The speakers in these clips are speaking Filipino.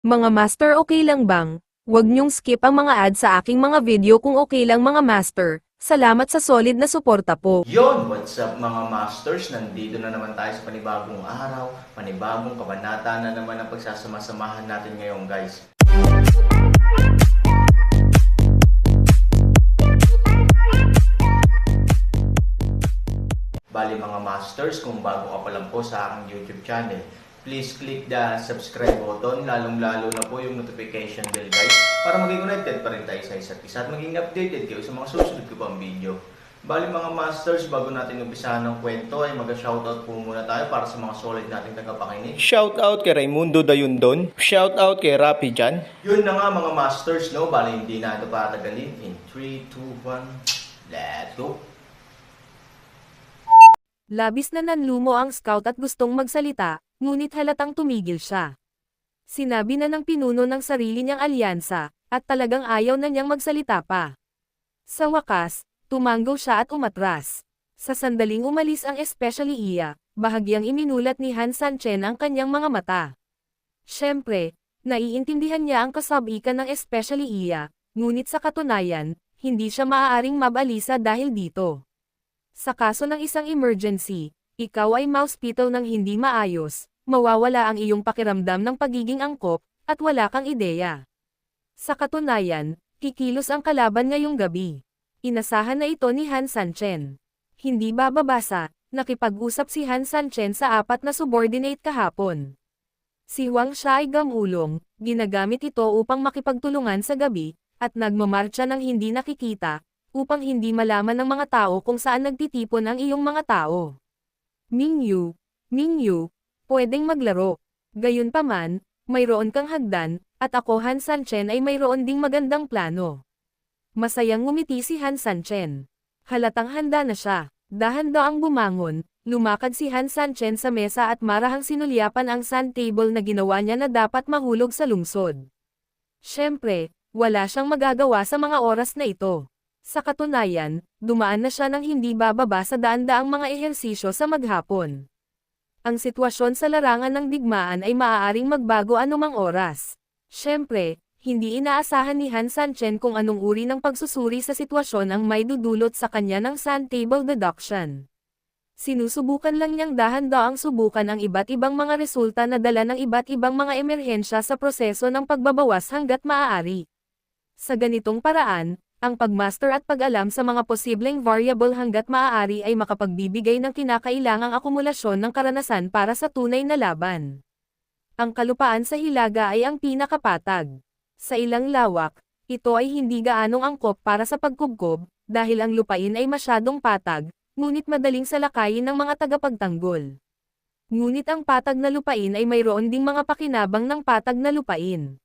Mga master, okay lang bang? Huwag niyong skip ang mga ads sa aking mga video kung okay lang mga master. Salamat sa solid na suporta po. Yon, what's up mga masters? Nandito na naman tayo sa panibagong araw, panibagong kabanata na naman ang pagsasama-samahan natin ngayon guys. Bali mga masters, kung bago ka pa lang po sa aking YouTube channel, please click the subscribe button, lalong-lalo na po yung notification bell guys, para maging connected pa rin tayo sa isa't isa at maging updated kayo sa mga susunod ko pang video. Bali mga masters, bago natin umpisahan ng kwento ay mag-shoutout po muna tayo para sa mga solid nating tagapakinig. Shoutout kay Raimundo Dayundon. Shoutout kay Rapi Jan. Yun na nga mga masters, no? Bali hindi na ito patagalin. In 3, 2, 1, let's go! Labis na nanlumo ang scout at gustong magsalita, ngunit halatang tumigil siya. Sinabi na ng pinuno ng sarili niyang alyansa, at talagang ayaw na niyang magsalita pa. Sa wakas, tumanggo siya at umatras. Sa sandaling umalis ang especially iya, bahagyang iminulat ni Han Sanchen ang kanyang mga mata. Siyempre, naiintindihan niya ang kasabikan ng especially iya, ngunit sa katunayan, hindi siya maaaring mabalisa dahil dito. Sa kaso ng isang emergency, ikaw ay mouseketo ng hindi maayos, mawawala ang iyong pakiramdam ng pagiging angkop, at wala kang ideya. Sa katunayan, kikilos ang kalaban ngayong gabi. Inasahan na ito ni Han Sanchen. Hindi bababasa, nakipag-usap si Han Sanchen sa 4 na subordinate kahapon. Si Huang Xia ay gamulong, ginagamit ito upang makipagtulungan sa gabi, at nagmamarcha ng hindi nakikita, upang hindi malaman ng mga tao kung saan nagtitipon ang iyong mga tao. Mingyu, pwedeng maglaro. Gayunpaman, mayroon kang hagdan, at ako Han Sanchen ay mayroon ding magandang plano. Masayang ngumiti si Han Sanchen. Halatang handa na siya. Dahan-daang bumangon, lumakad si Han Sanchen sa mesa at marahang sinulyapan ang sand table na ginawa niya na dapat mahulog sa lungsod. Siyempre, wala siyang magagawa sa mga oras na ito. Sa katunayan, dumaan na siya ng hindi bababa sa daan-daang mga ehersisyo sa maghapon. Ang sitwasyon sa larangan ng digmaan ay maaaring magbago anumang oras. Siyempre, hindi inaasahan ni Han Sanchen kung anong uri ng pagsusuri sa sitwasyon ang may dudulot sa kanya ng sand table deduction. Sinusubukan lang niyang dahan-daang subukan ang iba't ibang mga resulta na dala ng iba't ibang mga emerhensya sa proseso ng pagbabawas hanggat maaari. Sa ganitong paraan, ang pagmaster at pag-alam sa mga posibleng variable hanggat maaari ay makapagbibigay ng kinakailangang akumulasyon ng karanasan para sa tunay na laban. Ang kalupaan sa Hilaga ay ang pinakapatag. Sa ilang lawak, ito ay hindi gaanong angkop para sa pagkubkob, dahil ang lupain ay masyadong patag, ngunit madaling salakayin ng mga tagapagtanggol. Ngunit ang patag na lupain ay mayroon ding mga pakinabang ng patag na lupain.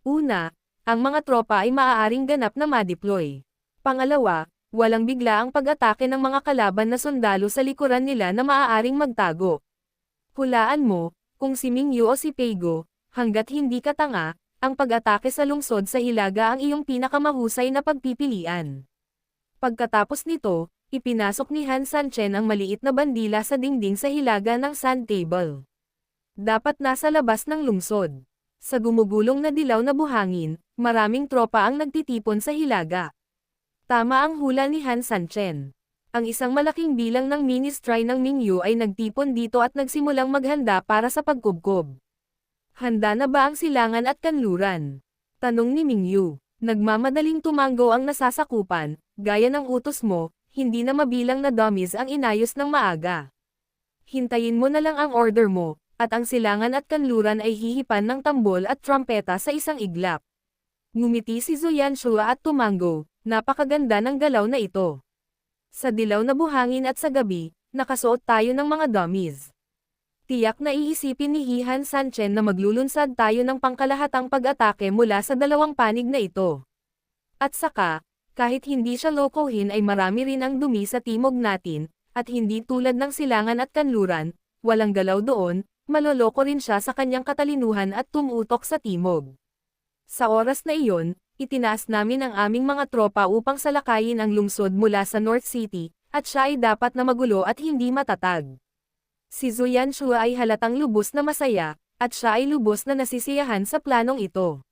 Una, ang mga tropa ay maaaring ganap na ma-deploy. Pangalawa, walang bigla ang pag-atake ng mga kalaban na sundalo sa likuran nila na maaaring magtago. Hulaan mo, kung si Mingyu o si Peigo, hanggat hindi ka tanga, ang pag-atake sa lungsod sa Hilaga ang iyong pinakamahusay na pagpipilian. Pagkatapos nito, ipinasok ni Han Sanchen ang maliit na bandila sa dingding sa hilaga ng sand table. Dapat nasa labas ng lungsod. Sa gumugulong na dilaw na buhangin, maraming tropa ang nagtitipon sa hilaga. Tama ang hula ni Han Sanchen. Ang isang malaking bilang ng ministry ng Mingyu ay nagtipon dito at nagsimulang maghanda para sa pagkubkob. Handa na ba ang silangan at kanluran? Tanong ni Mingyu. Nagmamadaling tumanggo ang nasasakupan, gaya ng utos mo, hindi na mabilang na dummies ang inayos ng maaga. Hintayin mo na lang ang order mo, at ang silangan at kanluran ay hihipan ng tambol at trumpeta sa isang iglap. Ngumiti si Zuyan Shua at tumango, napakaganda ng galaw na ito. Sa dilaw na buhangin at sa gabi, nakasuot tayo ng mga dummies. Tiyak na iisipin ni Han Sanchen na maglulunsad tayo ng pangkalahatang pag-atake mula sa dalawang panig na ito. At saka, kahit hindi siya lokohin ay marami rin ang dumi sa timog natin, at hindi tulad ng silangan at kanluran, walang galaw doon, maloloko rin siya sa kanyang katalinuhan at tumutok sa timog. Sa oras na iyon, itinaas namin ang aming mga tropa upang salakayin ang lungsod mula sa North City, at siya ay dapat na magulo at hindi matatag. Si Zuyan Shua ay halatang lubos na masaya, at siya ay lubos na nasisiyahan sa planong ito.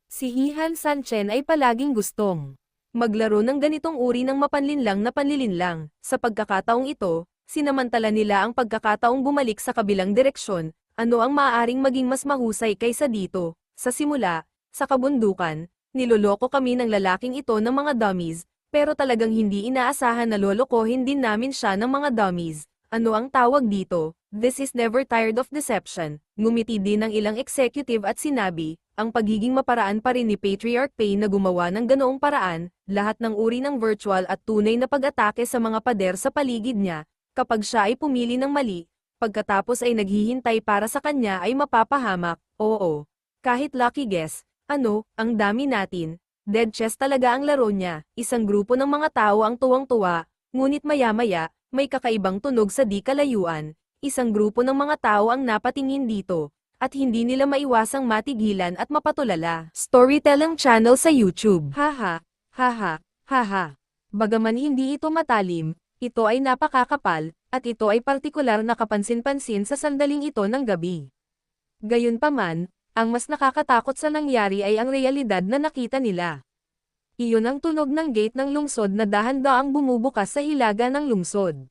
Si Han Sanchen ay palaging gustong maglaro ng ganitong uri ng mapanlinlang na panlilinlang. Sa pagkakataong ito, sinamantala nila ang pagkakataong bumalik sa kabilang direksyon. Ano ang maaaring maging mas mahusay kaysa dito? Sa simula, sa kabundukan, niloloko kami ng lalaking ito ng mga dummies, pero talagang hindi inaasahan na lolokohin din namin siya ng mga dummies. Ano ang tawag dito? This is never tired of deception. Ngumiti din ng ilang executive at sinabi, ang pagiging maparaan pa rin ni Patriarch Pay na gumawa ng ganoong paraan, lahat ng uri ng virtual at tunay na pag-atake sa mga pader sa paligid niya, kapag siya ay pumili ng mali, pagkatapos ay naghihintay para sa kanya ay mapapahamak. Oo. Kahit lucky guess, ang dami natin. Dead chess talaga ang laro niya. Isang grupo ng mga tao ang tuwang-tuwa, ngunit maya-maya, may kakaibang tunog sa di kalayuan. Isang grupo ng mga tao ang napatingin dito, at hindi nila maiwasang matigilan at mapatulala. Storytelling channel sa YouTube. Haha, haha, haha. Bagaman hindi ito matalim, ito ay napakakapal, at ito ay partikular na kapansin-pansin sa sandaling ito ng gabi. Gayunpaman, ang mas nakakatakot sa nangyari ay ang realidad na nakita nila. Iyon ang tunog ng gate ng lungsod na dahan-daang bumubukas sa hilaga ng lungsod.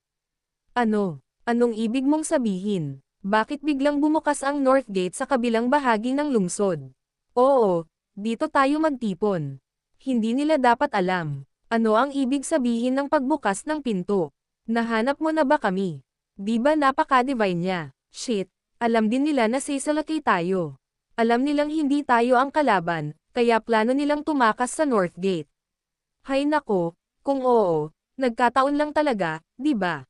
Anong ibig mong sabihin? Bakit biglang bumukas ang North Gate sa kabilang bahagi ng lungsod? Oo, dito tayo magtipon. Hindi nila dapat alam. Ano ang ibig sabihin ng pagbukas ng pinto? Nahanap mo na ba kami? Di ba napaka-divine niya? Shit, alam din nila na sisalaki tayo. Alam nilang hindi tayo ang kalaban, kaya plano nilang tumakas sa North Gate. Hay nako, kung oo, nagkataon lang talaga, di ba?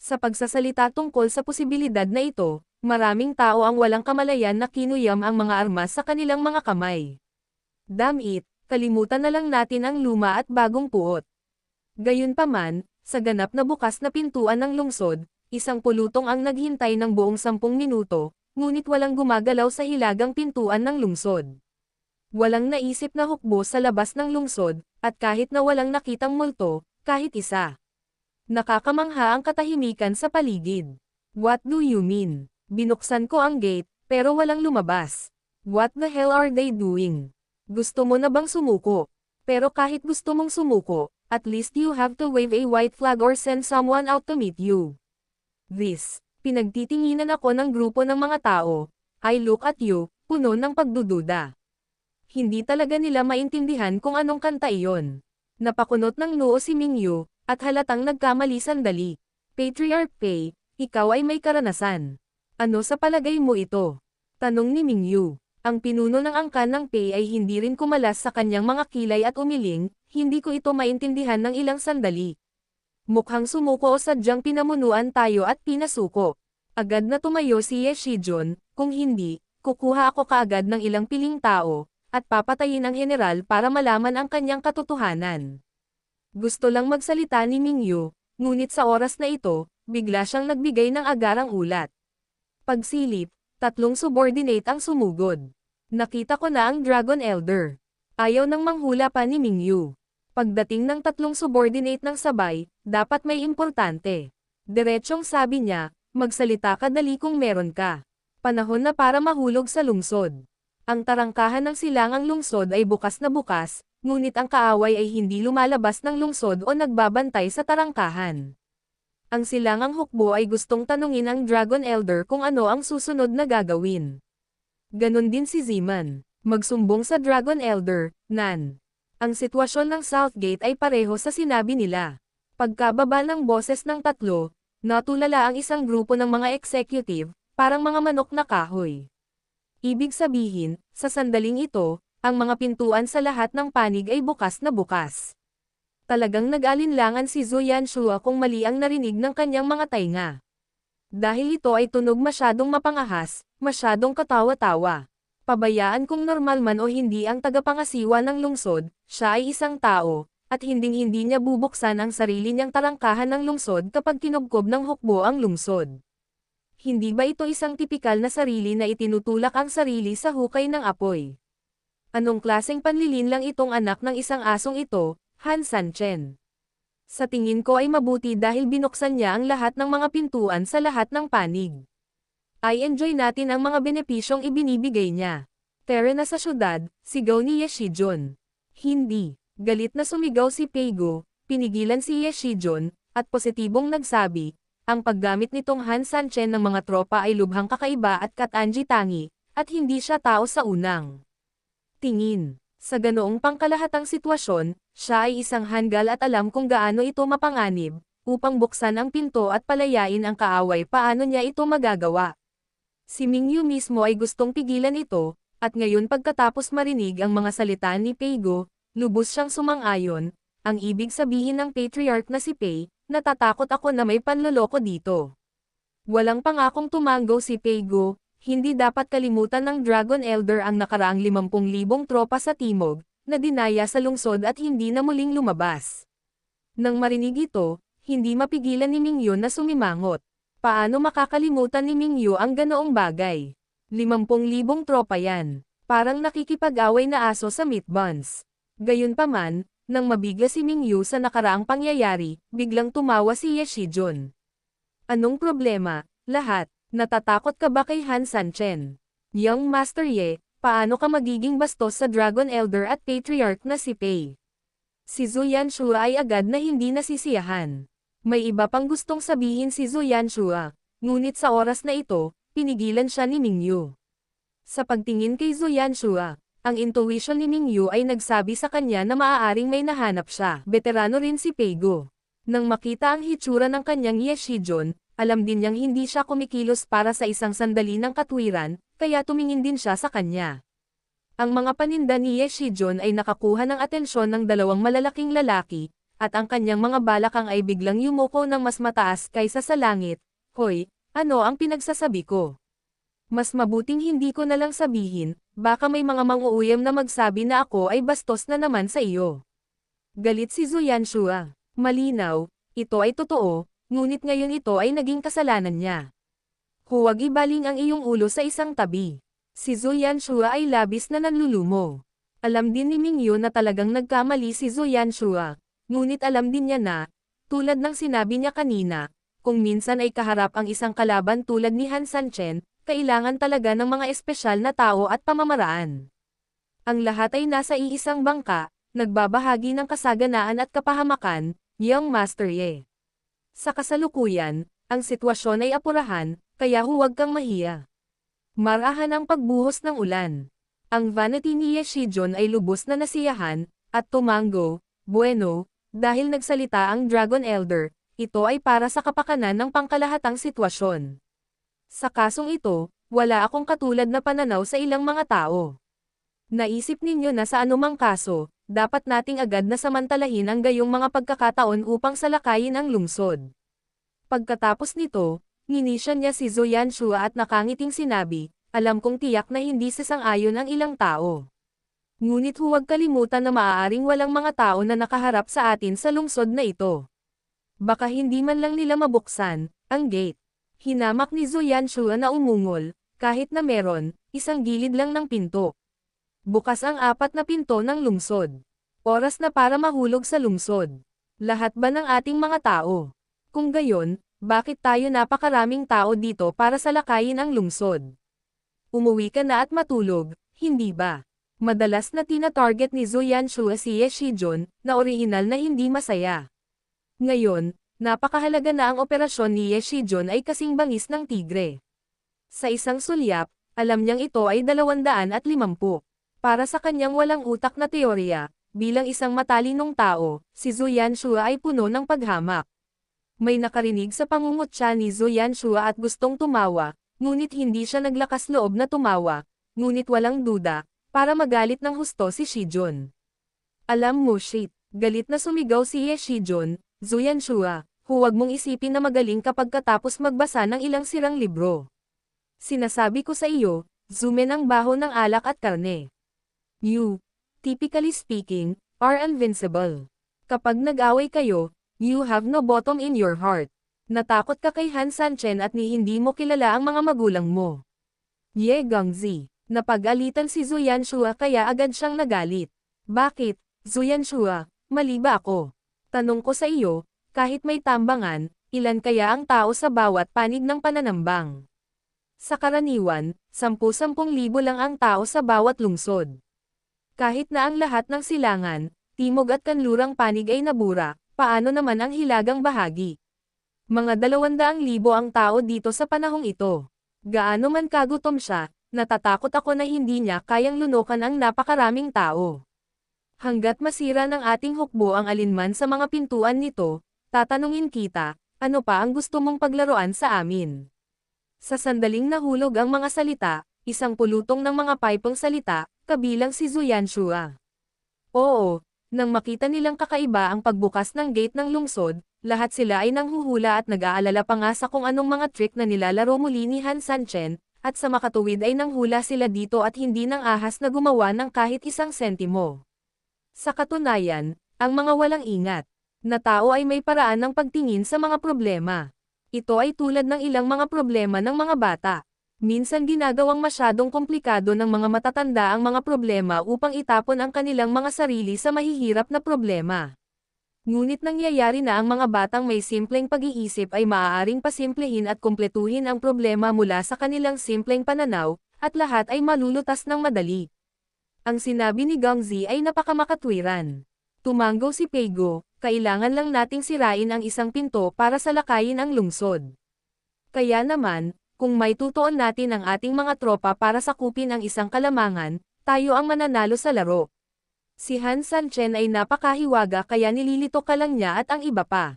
Sa pagsasalita tungkol sa posibilidad na ito, maraming tao ang walang kamalayan na kinuyam ang mga armas sa kanilang mga kamay. Damn it, kalimutan na lang natin ang luma at bagong puot. Gayunpaman, sa ganap na bukas na pintuan ng lungsod, isang pulutong ang naghintay ng buong 10 minuto, ngunit walang gumagalaw sa hilagang pintuan ng lungsod. Walang naisip na hukbo sa labas ng lungsod, at kahit na walang nakitang multo, kahit isa. Nakakamangha ang katahimikan sa paligid. What do you mean? Binuksan ko ang gate, pero walang lumabas. What the hell are they doing? Gusto mo na bang sumuko? Pero kahit gusto mong sumuko, at least you have to wave a white flag or send someone out to meet you. Pinagtitinginan ako ng grupo ng mga tao. I look at you, puno ng pagdududa. Hindi talaga nila maintindihan kung anong kanta iyon. Napakunot ng noo si Mingyu, at halatang nagkamali sandali. Patriarch Pei, ikaw ay may karanasan. Ano sa palagay mo ito? Tanong ni Mingyu. Ang pinuno ng angkan ng Pei ay hindi rin kumalas sa kanyang mga kilay at umiling, hindi ko ito maintindihan ng ilang sandali. Mukhang sumuko o sadyang pinamunuan tayo at pinasuko. Agad na tumayo si Ye Shijun, kung hindi, kukuha ako kaagad ng ilang piling tao, at papatayin ang general para malaman ang kanyang katotohanan. Gusto lang magsalita ni Mingyu, ngunit sa oras na ito, bigla siyang nagbigay ng agarang ulat. Pagsilip, 3 subordinate ang sumugod. Nakita ko na ang Dragon Elder. Ayaw nang manghula pa ni Mingyu. Pagdating ng 3 subordinate ng sabay, dapat may importante. Diretsyong sabi niya, magsalita ka dali kung meron ka. Panahon na para mahulog sa lungsod. Ang tarangkahan ng silangang lungsod ay bukas na bukas, ngunit ang kaaway ay hindi lumalabas ng lungsod o nagbabantay sa tarangkahan. Ang silangang hukbo ay gustong tanungin ang Dragon Elder kung ano ang susunod na gagawin. Ganon din si Ziman. Magsumbong sa Dragon Elder, Nan. Ang sitwasyon ng Southgate ay pareho sa sinabi nila. Pagkababa ng boses ng 3, natulala ang isang grupo ng mga executive, parang mga manok na kahoy. Ibig sabihin, sa sandaling ito, ang mga pintuan sa lahat ng panig ay bukas na bukas. Talagang nag-alinlangan si Zhu Yanshua kung mali ang narinig ng kanyang mga tainga. Dahil ito ay tunog masyadong mapangahas, masyadong katawa-tawa. Pabayaan kung normal man o hindi ang tagapangasiwa ng lungsod, siya ay isang tao, at hinding-hindi niya bubuksan ang sarili niyang tarangkahan ng lungsod kapag kinubkob ng hukbo ang lungsod. Hindi ba ito isang tipikal na sarili na itinutulak ang sarili sa hukay ng apoy? Anong klaseng panlilinlang itong anak ng isang asong ito, Han Sanchen? Sa tingin ko ay mabuti dahil binuksan niya ang lahat ng mga pintuan sa lahat ng panig. Ay enjoy natin ang mga benepisyong ibinibigay niya. Tara na sa syudad, sigaw ni Ye Shijun. Hindi. Galit na sumigaw si Peigo, pinigilan si Ye Shijun, at positibong nagsabi, ang paggamit nitong Han Sanchen ng mga tropa ay lubhang kakaiba at katanji tangi, at hindi siya tao sa unang tingin. Sa ganoong pangkalahatang sitwasyon, siya ay isang hanggal at alam kung gaano ito mapanganib, upang buksan ang pinto at palayain ang kaaway paano niya ito magagawa. Si Mingyu mismo ay gustong pigilan ito, at ngayon pagkatapos marinig ang mga salita ni Peigo, lubos siyang sumang-ayon, ang ibig sabihin ng patriarch na si Pei, natatakot ako na may panloloko dito. Walang pangakong tumango si Peigo, hindi dapat kalimutan ng Dragon Elder ang nakaraang 50,000 tropa sa Timog, na dinaya sa lungsod at hindi na muling lumabas. Nang marinig ito, hindi mapigilan ni Mingyu na sumimangot. Paano makakalimutan ni Mingyu ang ganoong bagay? 50,000 tropa yan. Parang nakikipag-away na aso sa meat buns. Gayunpaman, nang mabigla si Mingyu sa nakaraang pangyayari, biglang tumawa si Ye Shijun. Anong problema? Lahat. Natatakot ka ba kay Han Sanchen? Young Master Ye, paano ka magiging bastos sa Dragon Elder at Patriarch na si Pei? Si Zhu Yanshua ay agad na hindi nasisiyahan. May iba pang gustong sabihin si Zhu Yanshua, ngunit sa oras na ito, pinigilan siya ni Mingyu. Sa pagtingin kay Zhu Yanshua, ang intuition ni Mingyu ay nagsabi sa kanya na maaaring may nahanap siya. Veterano rin si Peigo. Nang makita ang hitsura ng kanyang Ye Shijun, alam din niyang hindi siya kumikilos para sa isang sandali ng katwiran, kaya tumingin din siya sa kanya. Ang mga paninda ni Ye Shijun ay nakakuha ng atensyon ng dalawang malalaking lalaki, at ang kanyang mga balakang ay biglang yumuko ng mas mataas kaysa sa langit. Hoy, ano ang pinagsasabi ko? Mas mabuting hindi ko na lang sabihin, baka may mga mang-uuyam na magsabi na ako ay bastos na naman sa iyo. Galit si Zhu Yanshua. Malinaw, ito ay totoo, ngunit ngayon ito ay naging kasalanan niya. Huwag ibaling ang iyong ulo sa isang tabi. Si Zhu Yanshua ay labis na nanlulumo. Alam din ni Mingyu na talagang nagkamali si Zhu Yanshua, ngunit alam din niya na, tulad ng sinabi niya kanina, kung minsan ay kaharap ang isang kalaban tulad ni Han Sanchen, kailangan talaga ng mga espesyal na tao at pamamaraan. Ang lahat ay nasa iisang bangka, nagbabahagi ng kasaganaan at kapahamakan, Young Master Ye. Sa kasalukuyan, ang sitwasyon ay apurahan, kaya huwag kang mahiya. Marahan ang pagbuhos ng ulan. Ang vanity ni Ye Shijun ay lubos na nasiyahan, at tumango, bueno, dahil nagsalita ang Dragon Elder, ito ay para sa kapakanan ng pangkalahatang sitwasyon. Sa kasong ito, wala akong katulad na pananaw sa ilang mga tao. Naisip ninyo na sa anumang kaso, dapat nating agad na samantalahin ang gayong mga pagkakataon upang salakayin ang lungsod. Pagkatapos nito, nginisya niya si Zhu Yanshua at nakangiting sinabi, alam kong tiyak na hindi sasang-ayon ang ilang tao. Ngunit huwag kalimutan na maaaring walang mga tao na nakaharap sa atin sa lungsod na ito. Baka hindi man lang nila mabuksan ang gate. Hinamak ni Zhu Yanshua na umungol, kahit na meron, isang gilid lang ng pinto. Bukas ang 4 na pinto ng lungsod. Oras na para mahulog sa lungsod. Lahat ba ng ating mga tao? Kung gayon, bakit tayo napakaraming tao dito para salakayin ang lungsod? Umuwi ka na at matulog, hindi ba? Madalas na tina-target ni Zhu Yanshua si Ye Shijun, na orihinal na hindi masaya. Ngayon, napakahalaga na ang operasyon ni Ye Shijun ay kasing bangis ng tigre. Sa isang sulyap, alam niyang ito ay 250. Para sa kanyang walang utak na teorya, bilang isang matalinong tao, si Zhu Yanshua ay puno ng paghamak. May nakarinig sa pangungutya ni Zhu Yanshua at gustong tumawa, ngunit hindi siya naglakas loob na tumawa, ngunit walang duda, para magalit ng husto si Shijun. Alam mo shit, galit na sumigaw si Ye Shijun, Zhu Yanshua, huwag mong isipin na magaling kapag katapos magbasa ng ilang sirang libro. Sinasabi ko sa iyo, zumen ang baho ng alak at karne. You, typically speaking, are invincible. Kapag nag-away kayo, you have no bottom in your heart. Natakot ka kay Han Sanchen at ni hindi mo kilala ang mga magulang mo. Ye Gangzi, napag-alitan si Zhu Yanshua kaya agad siyang nagalit. Bakit, Zhu Yanshua, mali ba ako? Tanong ko sa iyo, kahit may tambangan, ilan kaya ang tao sa bawat panig ng pananambang? Sa karaniwan, 10,000 lang ang tao sa bawat lungsod. Kahit na ang lahat ng silangan, timog at kanlurang panig ay nabura, paano naman ang hilagang bahagi? Mga 200,000 ang tao dito sa panahong ito. Gaano man kagutom siya, natatakot ako na hindi niya kayang lunukan ang napakaraming tao. Hanggat masira ng ating hukbo ang alinman sa mga pintuan nito, tatanungin kita, ano pa ang gusto mong paglaruan sa amin? Sa sandaling nahulog ang mga salita, isang pulutong ng mga pipong salita, kabilang si Zuyanshua. Oo, nang makita nilang kakaiba ang pagbukas ng gate ng lungsod, lahat sila ay nanghuhula at nag-aalala pa nga sa kung anong mga trick na nilalaro muli ni Han Sanchen, at sa makatuwid ay nanghula sila dito at hindi nang ahas na gumawa ng kahit isang sentimo. Sa katunayan, ang mga walang ingat na tao ay may paraan ng pagtingin sa mga problema. Ito ay tulad ng ilang mga problema ng mga bata. Minsan ginagawang masyadong komplikado ng mga matatanda ang mga problema upang itapon ang kanilang mga sarili sa mahihirap na problema. Ngunit nangyayari na ang mga batang may simpleng pag-iisip ay maaaring pasimplehin at kumpletuhin ang problema mula sa kanilang simpleng pananaw, at lahat ay malulutas ng madali. Ang sinabi ni Gongzi ay napakamakatwiran. Tumanggo si Peigo, kailangan lang nating sirain ang isang pinto para salakayin ang lungsod. Kaya naman, kung may tutuon natin ang ating mga tropa para sakupin ang isang kalamangan, tayo ang mananalo sa laro. Si Han Sanchen ay napakahiwaga kaya nililito ka lang niya at ang iba pa.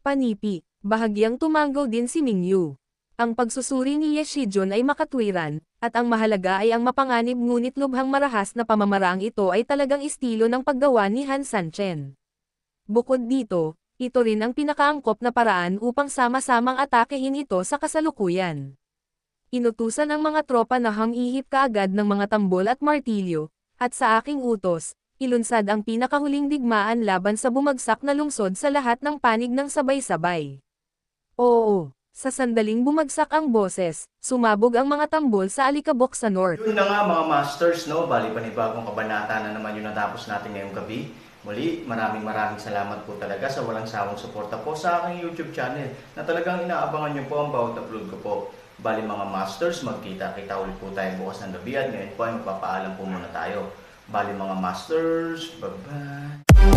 Panipi, bahagyang tumanggo din si Mingyu. Ang pagsusuri ni Ye Shijun ay makatwiran, at ang mahalaga ay ang mapanganib ngunit lubhang marahas na pamamaraang ito ay talagang estilo ng paggawa ni Han Sanchen. Bukod dito, ito rin ang pinakaangkop na paraan upang sama-samang atakehin ito sa kasalukuyan. Inutusan ang mga tropa na hamihip kaagad ng mga tambol at martilyo, at sa aking utos, ilunsad ang pinakahuling digmaan laban sa bumagsak na lungsod sa lahat ng panig ng sabay-sabay. Oo. Sa sandaling bumagsak ang boses, sumabog ang mga tambol sa alikabok sa north. Yun na nga mga masters, no? Bali panibagong kabanata na naman yung natapos natin ngayong gabi. Muli, maraming salamat po talaga sa walang sawang suporta po sa aking YouTube channel na talagang inaabangan nyo po ang bawat upload ko po. Bali mga masters, magkita-kita ulit po tayo bukas ng gabi at ngayon po ay magpapaalam po muna tayo. Bali mga masters, bye-bye!